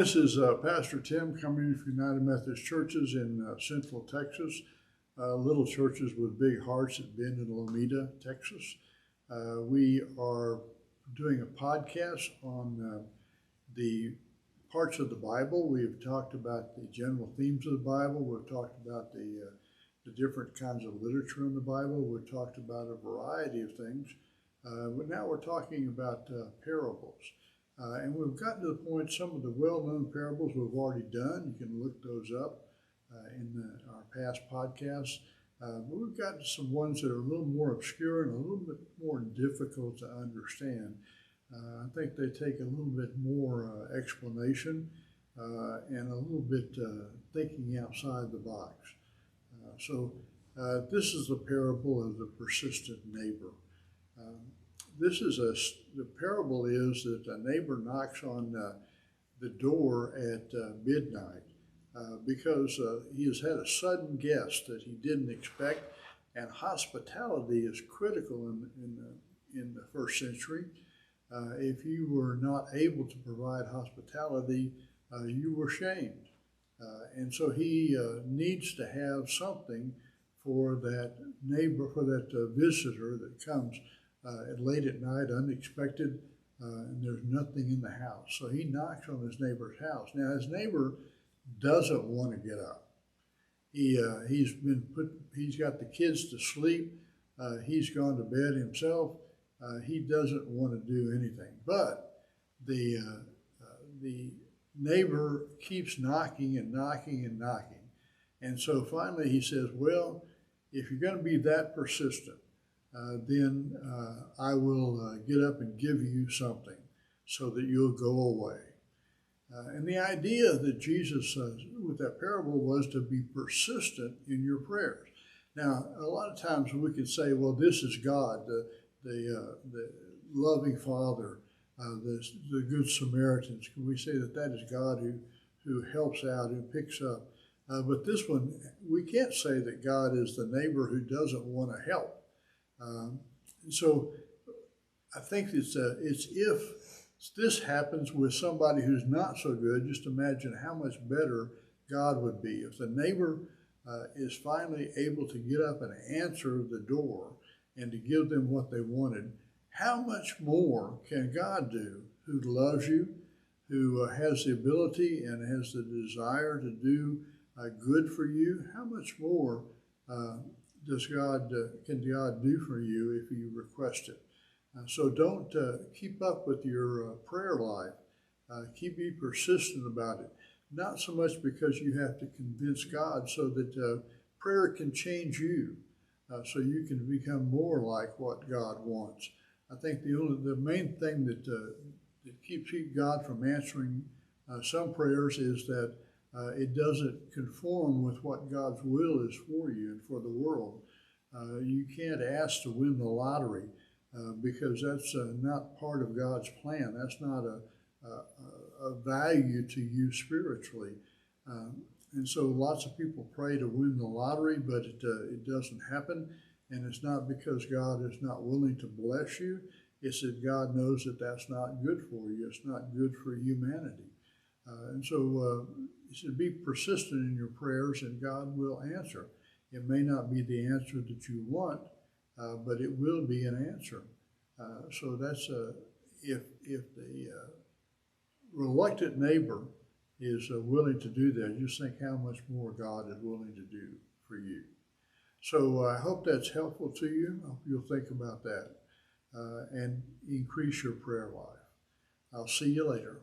This is Pastor Tim coming from United Methodist Churches in Central Texas, little churches with big hearts at Bend and Lomita, Texas. We are doing a podcast on the parts of the Bible. We've talked about the general themes of the Bible. We've talked about the different kinds of literature in the Bible. We've talked about a variety of things. But now we're talking about parables. And we've gotten to the point, some of the well-known parables we've already done. You can look those up in our past podcasts. But we've gotten some ones that are a little more obscure and a little bit more difficult to understand. I think they take a little bit more explanation and a little bit thinking outside the box. So this is the parable of the persistent neighbor. The parable is that a neighbor knocks on the door at midnight because he has had a sudden guest that he didn't expect, and hospitality is critical in the first century. If you were not able to provide hospitality, you were shamed. And so he needs to have something for that neighbor, for that visitor that comes late at night, unexpected, and there's nothing in the house. So he knocks on his neighbor's house. Now his neighbor doesn't want to get up. He's got the kids to sleep. He's gone to bed himself. He doesn't want to do anything. But the neighbor keeps knocking and knocking and knocking. And so finally he says, well, if you're going to be that persistent, then I will get up and give you something so that you'll go away. And the idea that Jesus with that parable was to be persistent in your prayers. Now, a lot of times we could say, well, this is God, the loving Father, the Good Samaritans. Can we say that is God who helps out, who picks up? But this one, we can't say that God is the neighbor who doesn't want to help. So I think it's if this happens with somebody who's not so good, just imagine how much better God would be. If the neighbor is finally able to get up and answer the door and to give them what they wanted, how much more can God do, who loves you, who has the ability and has the desire to do good for you? How much more can God do for you if you request it? So don't keep up with your prayer life. Be persistent about it. Not so much because you have to convince God, so that prayer can change you, so you can become more like what God wants. I think the main thing that keeps God from answering some prayers is that it doesn't conform with what God's will is for you and for the world. You can't ask to win the lottery because that's not part of God's plan. That's not a value to you spiritually. And so lots of people pray to win the lottery, but it doesn't happen. And it's not because God is not willing to bless you. It's that God knows that that's not good for you. It's not good for humanity. And so you should be persistent in your prayers, and God will answer. It may not be the answer that you want, but it will be an answer. So that's if the reluctant neighbor is willing to do that, just think how much more God is willing to do for you. So I hope that's helpful to you. I hope you'll think about that and increase your prayer life. I'll see you later.